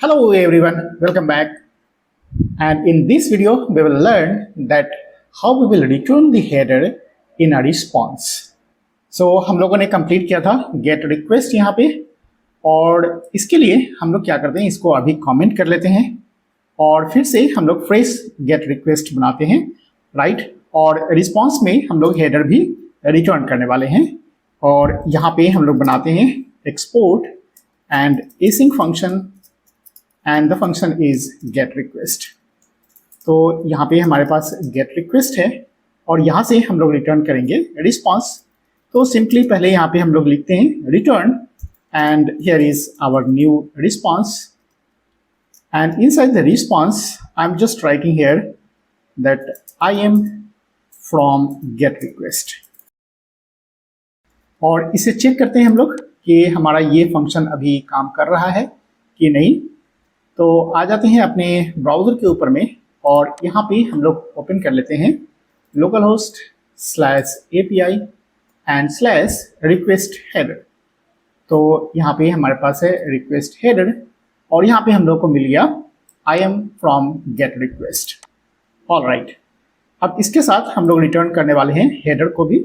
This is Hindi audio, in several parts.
Hello everyone, welcome back. And in this video, we will learn that how we will return the header in a response. So हम लोगों ने कंप्लीट किया था get request यहाँ पे, और इसके लिए हम लोग क्या करते हैं, इसको अभी कमेंट कर लेते हैं और फिर से हम लोग फ्रेश get request बनाते हैं, राइट। और रिस्पॉन्स में हम लोग हेडर भी रिटर्न करने वाले हैं, और यहाँ पे हम लोग बनाते हैं export and async function and the function is get request. तो यहाँ पे हमारे पास गेट रिक्वेस्ट है और यहाँ से हम लोग रिटर्न करेंगे रिस्पॉन्स। तो सिंपली पहले यहाँ पे हम लोग लिखते हैं return and here is our new response, and inside the response I am just writing here that I am from get request. और इसे चेक करते हैं हम लोग कि हमारा ये फंक्शन अभी काम कर रहा है कि नहीं। तो आ जाते हैं अपने ब्राउज़र के ऊपर में और यहाँ पे हम लोग ओपन कर लेते हैं localhost/API एंड /request header। तो यहाँ पे हमारे पास है रिक्वेस्ट हेडर और यहाँ पे हम लोग को मिल गया आई am from get request. All right, अब इसके साथ हम लोग रिटर्न करने वाले हैं हेडर को भी।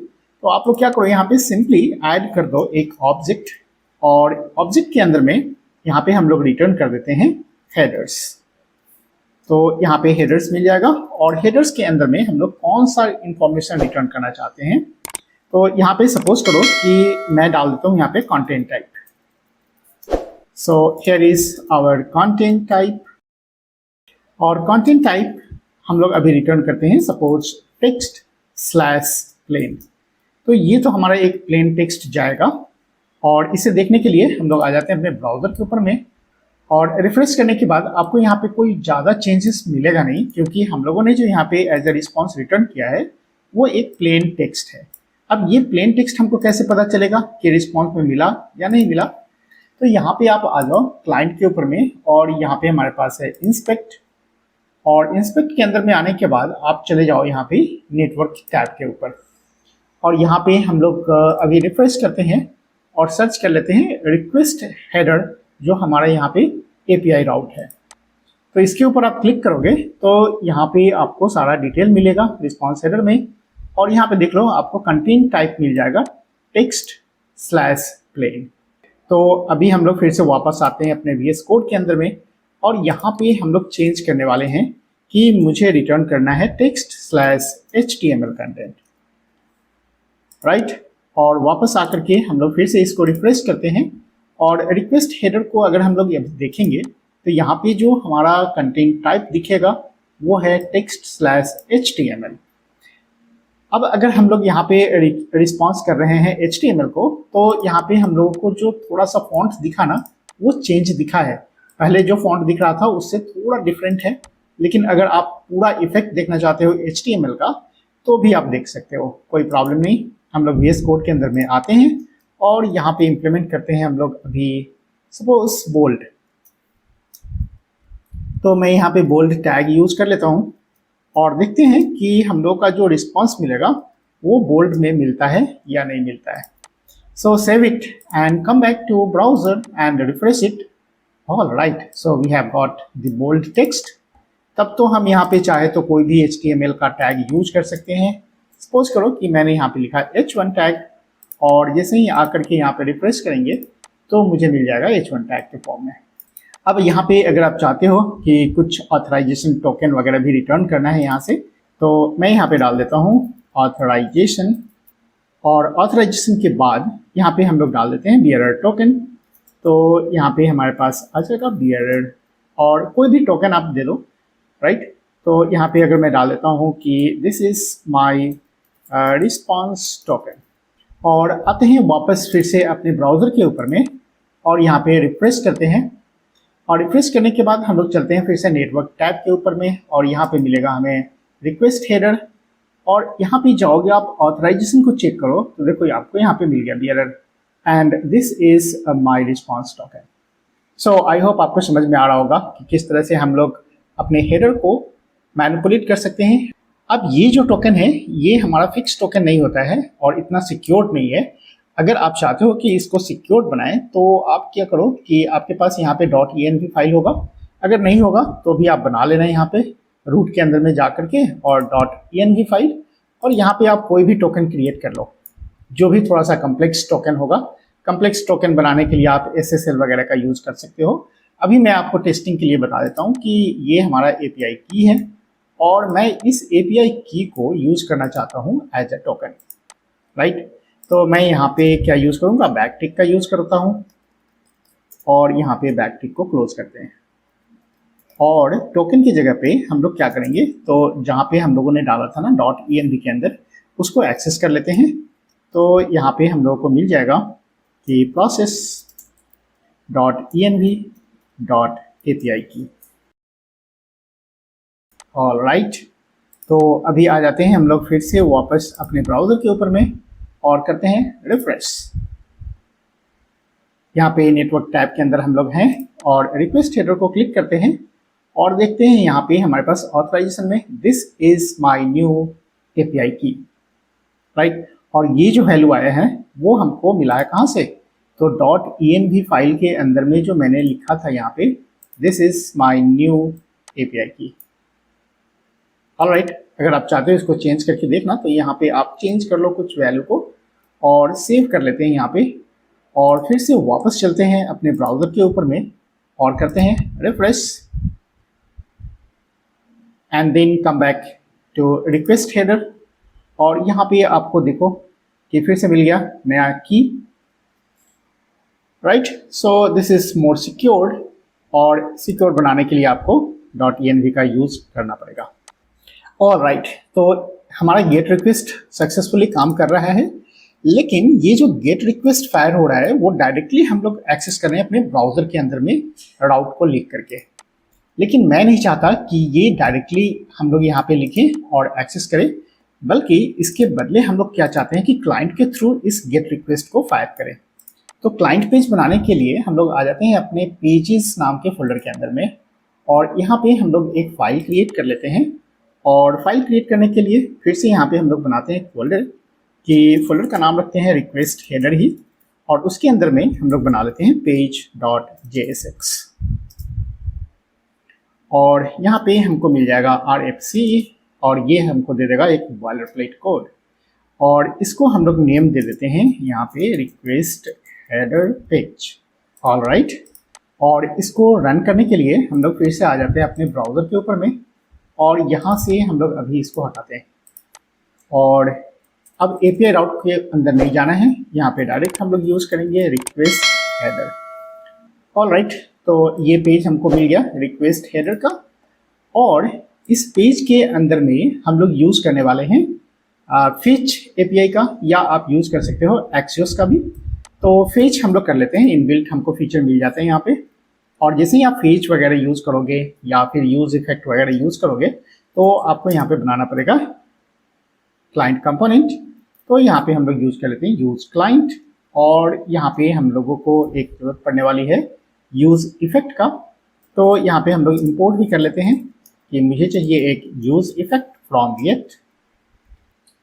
तो आप लोग क्या करो, यहाँ पे सिंपली ऐड कर दो एक ऑब्जेक्ट, और ऑब्जेक्ट के अंदर में यहाँ पे हम लोग रिटर्न कर देते हैं हेडर्स। तो यहाँ पे हेडर्स मिल जाएगा और हेडर्स के अंदर में हम लोग कौन सा इंफॉर्मेशन रिटर्न करना चाहते हैं। तो यहाँ पे सपोज करो कि मैं डाल देता हूँ यहाँ पे content type. So here is our content type, और कंटेंट टाइप हम लोग अभी रिटर्न करते हैं सपोज टेक्स्ट/प्लेन। तो ये तो हमारा एक प्लेन टेक्स्ट जाएगा, और इसे देखने के लिए हम लोग आ जाते हैं अपने ब्राउजर के ऊपर में, और रिफ्रेश करने के बाद आपको यहाँ पे कोई ज़्यादा चेंजेस मिलेगा नहीं, क्योंकि हम लोगों ने जो यहाँ पे एज ए रिस्पॉन्स रिटर्न किया है वो एक प्लेन टेक्स्ट है। अब ये प्लेन टेक्स्ट हमको कैसे पता चलेगा कि रिस्पॉन्स में मिला या नहीं मिला। तो यहाँ पे आप आ जाओ क्लाइंट के ऊपर में, और यहाँ पे हमारे पास है इंस्पेक्ट, और इंस्पेक्ट के अंदर में आने के बाद आप चले जाओ यहाँ पे नेटवर्क टैब के ऊपर, और यहाँ पे हम लोग अभी रिफ्रेश करते हैं और सर्च कर लेते हैं रिक्वेस्ट हेडर जो हमारा यहाँ पे API राउट है। तो इसके ऊपर आप क्लिक करोगे तो यहाँ पे आपको सारा डिटेल मिलेगा रिस्पॉन्स हेडर में, और यहाँ पे देख लो आपको कंटेंट टाइप मिल जाएगा टेक्स्ट/प्लेन। तो अभी हम लोग फिर से वापस आते हैं अपने VS कोड के अंदर में, और यहाँ पे हम लोग चेंज करने वाले हैं कि मुझे रिटर्न करना है टेक्स्ट/HTML कंटेंट, राइट। और वापस आकर के हम लोग फिर से इसको रिफ्रेश करते हैं, और रिक्वेस्ट हेडर को अगर हम लोग देखेंगे तो यहाँ पे जो हमारा कंटेंट टाइप दिखेगा वो है टेक्स्ट/HTML। अब अगर हम लोग यहाँ पे रिस्पॉन्स कर रहे हैं HTML को, तो यहाँ पे हम लोगों को जो थोड़ा सा फॉन्ट दिखा ना, वो चेंज दिखा है। पहले जो फॉन्ट दिख रहा था उससे थोड़ा डिफरेंट है, लेकिन अगर आप पूरा इफेक्ट देखना चाहते हो HTML का तो भी आप देख सकते हो, कोई प्रॉब्लम नहीं। हम लोग VS कोड के अंदर में आते हैं और यहाँ पे इम्प्लीमेंट करते हैं हम लोग अभी सपोज बोल्ड। तो मैं यहाँ पे बोल्ड टैग यूज कर लेता हूँ, और देखते हैं कि हम लोग का जो रिस्पॉन्स मिलेगा वो बोल्ड में मिलता है या नहीं मिलता है। So save it and come back to browser and refresh it. All right, so we have got the bold text. तब तो हम यहाँ पे चाहे तो कोई भी HTML का टैग यूज कर सकते हैं। सपोज करो कि मैंने यहाँ पे लिखा H1 टैग, और जैसे ही आकर के यहाँ पे रिफ्रेश करेंगे तो मुझे मिल जाएगा H1 टैग के फॉर्म में। अब यहाँ पे अगर आप चाहते हो कि कुछ ऑथराइजेशन टोकन वगैरह भी रिटर्न करना है यहाँ से, तो मैं यहाँ पे डाल देता हूँ ऑथराइजेशन, और ऑथराइजेशन के बाद यहाँ पे हम लोग डाल देते हैं बियरर टोकन। तो यहाँ पे हमारे पास आ जाएगा बियरर, और कोई भी टोकन आप दे दो, राइट। तो यहाँ पे अगर मैं डाल देता हूँ कि this is my response token, और आते हैं वापस फिर से अपने ब्राउज़र के ऊपर में, और यहाँ पे रिफ्रेश करते हैं, और रिफ्रेश करने के बाद हम लोग चलते हैं फिर से नेटवर्क टैब के ऊपर में, और यहाँ पे मिलेगा हमें रिक्वेस्ट हेडर, और यहाँ पे जाओगे आप ऑथराइजेशन को चेक करो तो देखो आपको यहाँ पे मिल गया bearer, and this is my response token. So I hope आपको समझ में आ रहा होगा कि किस तरह से हम लोग अपने हेडर को मैनिपुलेट कर सकते हैं। अब ये जो टोकन है ये हमारा फिक्स टोकन नहीं होता है और इतना सिक्योर्ड नहीं है, अगर आप चाहते हो कि इसको सिक्योर्ड बनाएं तो आप क्या करो कि आपके पास यहाँ पे .env फाइल होगा, अगर नहीं होगा तो भी आप बना लेना यहाँ पे रूट के अंदर में जा करके और .env फाइल, और यहाँ पे आप कोई भी टोकन क्रिएट कर लो जो भी थोड़ा सा कम्प्लेक्स टोकन होगा। कम्प्लेक्स टोकन बनाने के लिए आप SSL वगैरह का यूज़ कर सकते हो। अभी मैं आपको टेस्टिंग के लिए बता देता हूँ कि ये हमारा API की है और मैं इस API की को यूज़ करना चाहता हूँ एज अ टोकन, राइट। तो मैं यहाँ पे क्या यूज़ करूँगा, बैकटिक का यूज़ करता हूँ और यहाँ पे बैकटिक को क्लोज करते हैं और टोकन की जगह पे हम लोग क्या करेंगे, तो जहाँ पे हम लोगों ने डाला था ना .env के अंदर, उसको एक्सेस कर लेते हैं। तो यहाँ पे हम लोगों को मिल जाएगा कि प्रोसेस .env .api की। ऑलराइट, तो अभी आ जाते हैं हम लोग फिर से वापस अपने ब्राउज़र के ऊपर में और करते हैं रिफ्रेश। यहाँ पे नेटवर्क टैब के अंदर हम लोग हैं और रिक्वेस्ट हेडर को क्लिक करते हैं और देखते हैं यहाँ पे हमारे पास ऑथराइजेशन में this is my new API की, राइट। और ये जो वैल्यू आया है वो हमको मिला है कहाँ से, तो .env फाइल के अंदर में जो मैंने लिखा था यहाँ पे this is my new API की। ऑलराइट, अगर आप चाहते हो इसको चेंज करके देखना तो यहाँ पे आप चेंज कर लो कुछ वैल्यू को और सेव कर लेते हैं यहाँ पे, और फिर से वापस चलते हैं अपने ब्राउज़र के ऊपर में और करते हैं refresh and then come back to request header. और यहाँ पे आपको देखो कि फिर से मिल गया नया की, right. So this is more secured, और सिक्योर बनाने के लिए आपको .env का यूज़ करना पड़ेगा। ऑलराइट, तो हमारा गेट रिक्वेस्ट सक्सेसफुली काम कर रहा है, लेकिन ये जो गेट रिक्वेस्ट फायर हो रहा है वो डायरेक्टली हम लोग एक्सेस कर रहे हैं अपने ब्राउज़र के अंदर में राउट को लिख करके। लेकिन मैं नहीं चाहता कि ये डायरेक्टली हम लोग यहाँ पे लिखें और एक्सेस करें, बल्कि इसके बदले हम लोग क्या चाहते हैं कि क्लाइंट के थ्रू इस गेट रिक्वेस्ट को फायर करें। तो क्लाइंट पेज बनाने के लिए हम लोग आ जाते हैं अपने पेजेस नाम के फोल्डर के अंदर में, और यहाँ पे हम लोग एक फाइल क्रिएट कर लेते हैं। और फाइल क्रिएट करने के लिए फिर से यहाँ पे हम लोग बनाते हैं फोल्डर, कि फोल्डर का नाम रखते हैं रिक्वेस्ट हेडर ही, और उसके अंदर में हम लोग बना लेते हैं page.jsx, और यहाँ पे हमको मिल जाएगा RFC, और ये हमको दे देगा एक बॉयलरप्लेट कोड, और इसको हम लोग नेम दे देते हैं यहाँ पे रिक्वेस्ट हेडर पेज। ऑलराइट, और इसको रन करने के लिए हम लोग फिर से आ जाते हैं अपने ब्राउज़र के ऊपर में, और यहाँ से हम लोग अभी इसको हटाते हैं, और अब API राउट के अंदर नहीं जाना है, यहाँ पे डायरेक्ट हम लोग यूज़ करेंगे रिक्वेस्ट हेडर। ऑलराइट, तो ये पेज हमको मिल गया रिक्वेस्ट हेडर का, और इस पेज के अंदर में हम लोग यूज़ करने वाले हैं फेच API का, या आप यूज़ कर सकते हो Axios का भी। तो फेच हम लोग कर लेते हैं, इनबिल्ट हमको फीचर मिल जाते हैं यहाँ पे, और जैसे ही आप फेच वगैरह यूज़ करोगे या फिर यूज़ इफेक्ट वगैरह यूज़ करोगे तो आपको यहाँ पे बनाना पड़ेगा क्लाइंट कंपोनेंट। तो यहाँ पे हम लोग यूज़ कर लेते हैं यूज़ क्लाइंट, और यहाँ पे हम लोगों को एक जरूरत पड़ने वाली है यूज़ इफेक्ट का। तो यहाँ पे हम लोग इंपोर्ट भी कर लेते हैं कि मुझे चाहिए एक यूज़ इफेक्ट फ्रॉम गेट,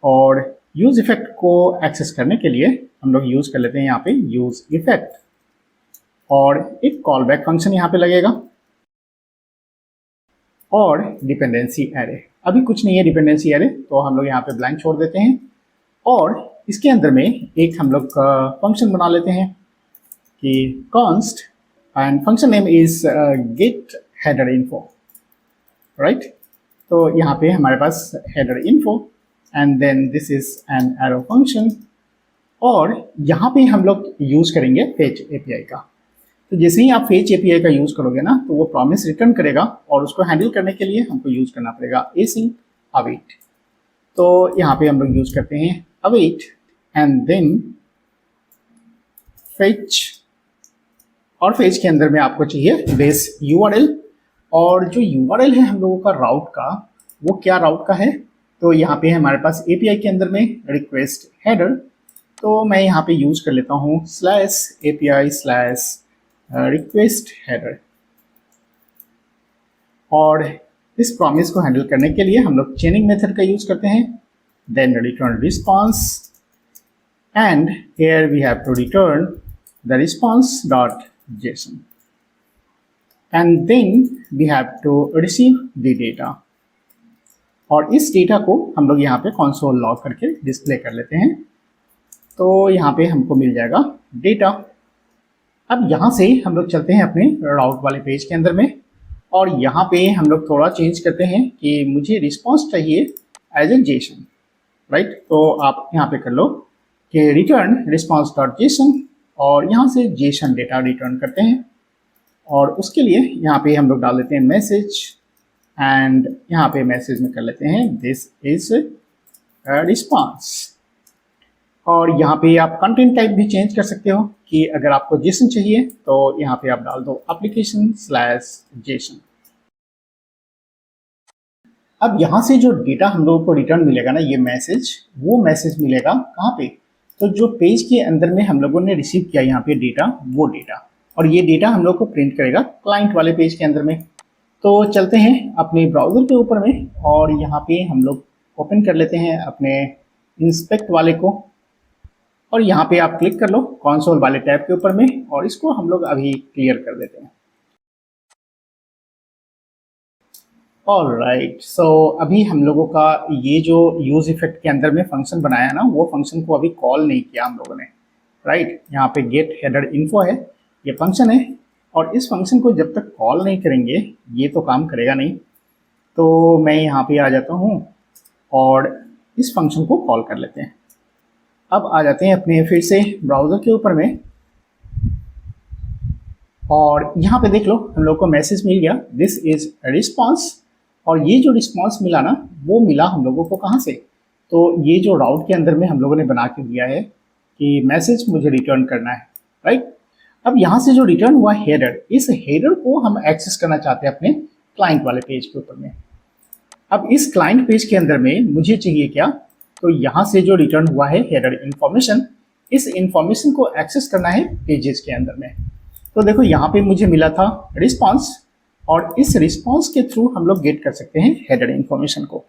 और यूज़ इफेक्ट को एक्सेस करने के लिए हम लोग यूज़ कर लेते हैं यहाँ पे यूज़ इफेक्ट, और एक कॉल बैक फंक्शन यहाँ पे लगेगा, और डिपेंडेंसी एरे। अभी कुछ नहीं है डिपेंडेंसी एरे, तो हम लोग यहाँ पे ब्लैंक छोड़ देते हैं, और इसके अंदर में एक हम लोग फंक्शन बना लेते हैं कि const, and function name is get header info, right. तो यहाँ पे हमारे पास header info, and then this is an arrow function, और यहाँ पे हम लोग यूज़ करेंगे फेच API का। तो जैसे ही आप फेच API का यूज़ करोगे ना तो वो प्रॉमिस रिटर्न करेगा, और उसको हैंडल करने के लिए हमको यूज़ करना पड़ेगा async await। तो यहाँ पे हम लोग यूज़ करते हैं await एंड देन fetch, और फेच के अंदर में आपको चाहिए बेस URL, और जो URL है हम लोगों का राउट का, वो क्या राउट का है, तो यहाँ पे हमारे पास API के अंदर में रिक्वेस्ट हेडर, तो मैं यहाँ पे यूज़ कर लेता हूँ /API/request header, और इस प्रॉमिस को हैंडल करने के लिए हम लोग चेनिंग मेथड का यूज़ करते हैं, then return response, and here we have to return the response.json, and then we have to receive the data. और इस डेटा को हम लोग यहाँ पे console log करके डिस्प्ले कर लेते हैं। तो यहाँ पे हमको मिल जाएगा डेटा। अब यहाँ से हम लोग चलते हैं अपने राउट वाले पेज के अंदर में, और यहाँ पे हम लोग थोड़ा चेंज करते हैं कि मुझे रिस्पॉन्स चाहिए एज ए जेसन, राइट। तो आप यहाँ पे कर लो कि रिटर्न रिस्पॉन्स डॉट जेसन, और यहाँ से जेसन डेटा रिटर्न करते हैं। और उसके लिए यहाँ पे हम लोग डाल देते हैं मैसेज, एंड यहाँ पे मैसेज में कर लेते हैं दिस इज रिस्पॉन्स। और यहाँ पे आप कंटेंट टाइप भी चेंज कर सकते हो कि अगर आपको जेसन चाहिए तो यहाँ पे आप डाल दो application/json। अब यहाँ से जो डेटा हम लोगों को रिटर्न मिलेगा ना, ये मैसेज, वो मैसेज मिलेगा कहाँ पे, तो जो पेज के अंदर में हम लोगों ने रिसीव किया यहाँ पे डेटा, वो डेटा, और ये डेटा हम लोग को प्रिंट करेगा क्लाइंट वाले पेज के अंदर में। तो चलते हैं अपने ब्राउज़र के ऊपर में, और यहाँ पे हम लोग ओपन कर लेते हैं अपने इंस्पेक्ट वाले को, और यहाँ पे आप क्लिक कर लो कंसोल वाले टैब के ऊपर में, और इसको हम लोग अभी क्लियर कर देते हैं। ऑलराइट, सो अभी हम लोगों का ये जो यूज इफेक्ट के अंदर में फंक्शन बनाया ना, वो फंक्शन को अभी कॉल नहीं किया हम लोगों ने, राइट। यहाँ पे गेट हेडर इन्फो है, ये फंक्शन है, और इस फंक्शन को जब तक कॉल नहीं करेंगे ये तो काम करेगा नहीं। तो मैं यहाँ पे आ जाता हूँ और इस फंक्शन को कॉल कर लेते हैं। अब आ जाते हैं अपने फिर से ब्राउज़र के ऊपर में, और यहाँ पे देख लो हम लोग को मैसेज मिल गया दिस इज रिस्पॉन्स। और ये जो रिस्पॉन्स मिला ना, वो मिला हम लोगों को कहाँ से, तो ये जो राउट के अंदर में हम लोगों ने बना के दिया है कि मैसेज मुझे रिटर्न करना है, राइट। अब यहाँ से जो रिटर्न हुआ हेडर, इस हेडर को हम एक्सेस करना चाहते हैं अपने क्लाइंट वाले पेज के ऊपर में। अब इस क्लाइंट पेज के अंदर में मुझे चाहिए क्या, तो यहाँ से जो रिटर्न हुआ है हेडर इन्फॉर्मेशन, इस इन्फॉर्मेशन को एक्सेस करना है पेजेस के अंदर में। तो देखो यहाँ पे मुझे मिला था रिस्पॉन्स, और इस रिस्पॉन्स के थ्रू हम लोग गेट कर सकते हैं हेडर इन्फॉर्मेशन को।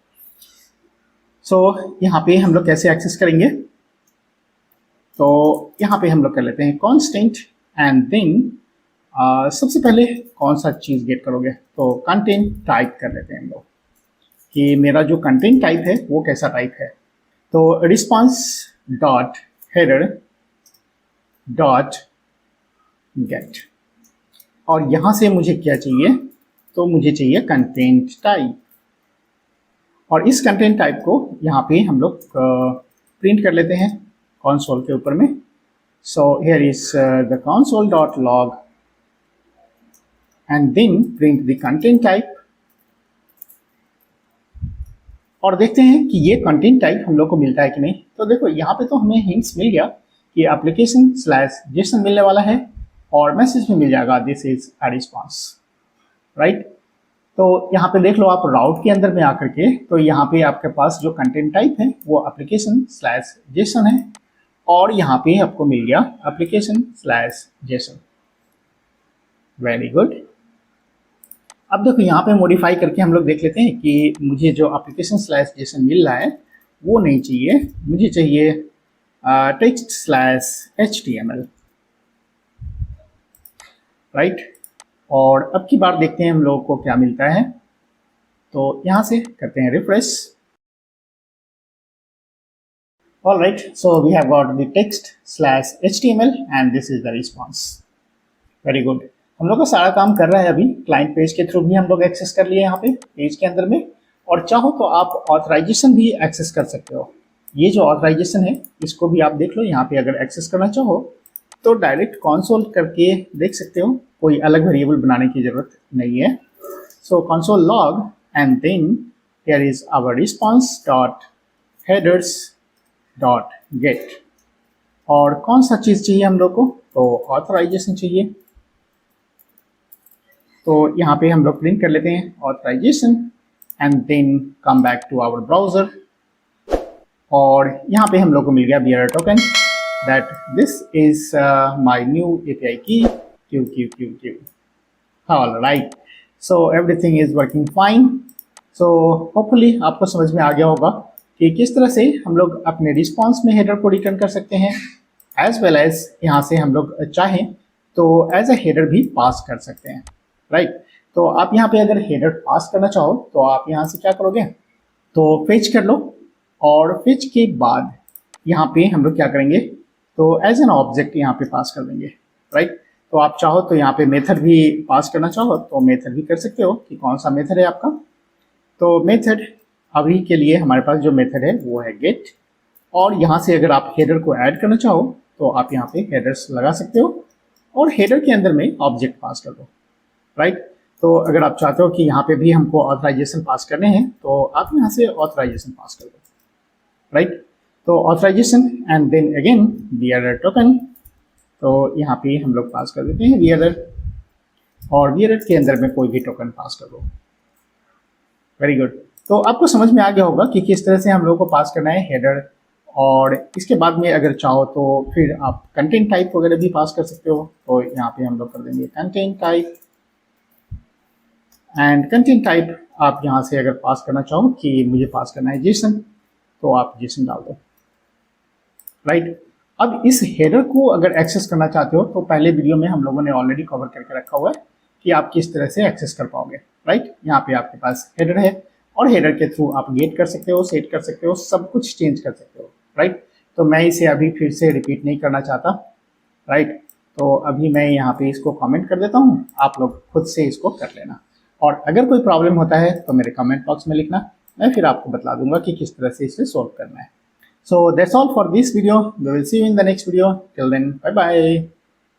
सो यहाँ पे हम लोग कैसे एक्सेस करेंगे, तो यहाँ पे हम लोग कर लेते हैं कॉन्स्टेंट, एंड देन सबसे पहले कौन सा चीज़ गेट करोगे, तो कंटेंट टाइप कर लेते हैं हम लोग कि मेरा जो कंटेंट टाइप है वो कैसा टाइप है। तो response dot header dot get, और यहाँ से मुझे क्या चाहिए, तो मुझे चाहिए कंटेंट टाइप, और इस कंटेंट टाइप को यहाँ पे हम लोग प्रिंट कर लेते हैं कंसोल के ऊपर में। So here is the console dot log, and then print the content type, और देखते हैं कि ये कंटेंट टाइप हम लोग को मिलता है कि नहीं। तो देखो यहाँ पे तो हमें हिंट्स मिल गया कि application/json मिलने वाला है, और मैसेज में मिल जाएगा this is a response, right. तो यहाँ पे देख लो आप राउट के अंदर में आकर के, तो यहाँ पे आपके पास जो कंटेंट टाइप है वो application/json है, और यहाँ पे आपको मिल गया application/json। Very good. अब देखो यहाँ पे मॉडिफाई करके हम लोग देख लेते हैं कि मुझे जो application/json मिल रहा है वो नहीं चाहिए, मुझे चाहिए text/html, राइट। और अब की बार देखते हैं हम लोगों को क्या मिलता है। तो यहाँ से करते हैं refresh. All right, so we have got the text/html and this is the response. Very good. हम लोग का सारा काम कर रहा है अभी, क्लाइंट पेज के थ्रू भी हम लोग एक्सेस कर लिए यहाँ पे पेज के अंदर में, और चाहो तो आप ऑथराइजेशन भी एक्सेस कर सकते हो। ये जो ऑथराइजेशन है इसको भी आप देख लो, यहाँ पे अगर एक्सेस करना चाहो तो डायरेक्ट कंसोल करके देख सकते हो, कोई अलग वेरिएबल बनाने की जरूरत नहीं है। So console log, and then here is our response dot headers dot get, और कौन सा चीज़ चाहिए हम लोग को, तो ऑथराइजेशन चाहिए। तो यहाँ पे हम लोग प्रिंट कर लेते हैं authorization, and then come back to our browser, और यहाँ पे हम लोग को मिल गया bearer token that this is my new API key QQQQ। All right, so everything is working fine. So hopefully आपको समझ में आ गया होगा कि किस तरह से हम लोग अपने रिस्पॉन्स में हेडर को रिटर्न कर सकते हैं, एज वेल एज यहाँ से हम लोग चाहें तो एज अ हेडर भी पास कर सकते हैं, राइट। तो आप यहाँ पे अगर हेडर पास करना चाहो तो आप यहाँ से क्या करोगे, तो फेच कर लो, और फेच के बाद यहाँ पे हम लोग क्या करेंगे, तो एज एन ऑब्जेक्ट यहाँ पे पास कर देंगे, राइट। तो आप चाहो तो यहाँ पे मेथड भी पास करना चाहो तो मेथड भी कर सकते हो कि कौन सा मेथड है आपका। तो मेथड अभी के लिए हमारे पास जो मेथड है वो है गेट, और यहाँ से अगर आप हेडर को ऐड करना चाहो तो आप यहाँ पे हेडर्स लगा सकते हो और हेडर के अंदर में ऑब्जेक्ट पास कर दो, राइट। तो अगर आप चाहते हो कि यहाँ पे भी हमको ऑथराइजेशन पास करने हैं तो आप यहाँ से ऑथराइजेशन पास कर दो, राइट। तो authorization and then again bearer token, तो यहाँ पे हम लोग पास कर देते हैं बीआरआर, और बीआरआर के अंदर में कोई भी टोकन पास कर दो। Very good. तो आपको समझ में आ गया होगा कि किस तरह से हम लोगों को पास करना है हेडर, और इसके बाद में अगर चाहो तो फिर आप कंटेंट टाइप वगैरह भी पास कर सकते हो। तो यहाँ पे हम लोग कर देंगे content type, and content type आप यहाँ से अगर पास करना चाहो कि मुझे पास करना है जेसन, तो आप जेसन डाल दो, राइट। अब इस हेडर को अगर एक्सेस करना चाहते हो तो पहले वीडियो में हम लोगों ने ऑलरेडी कवर करके रखा हुआ है कि आप किस तरह से एक्सेस कर पाओगे, राइट। यहाँ पे आपके पास हेडर है और हेडर के थ्रू आप गेट कर सकते हो, सेट कर सकते हो, सब कुछ चेंज कर सकते हो, राइट। तो मैं इसे अभी फिर से रिपीट नहीं करना चाहता, राइट। तो अभी मैं यहाँ पे इसको कमेंट कर देता हूँ, आप लोग खुद से इसको कर लेना, और अगर कोई प्रॉब्लम होता है तो मेरे कमेंट बॉक्स में लिखना, मैं फिर आपको बता दूंगा कि किस तरह से इसे सॉल्व करना है। So that's all for this video. We will see you in the next video. Till then, bye bye.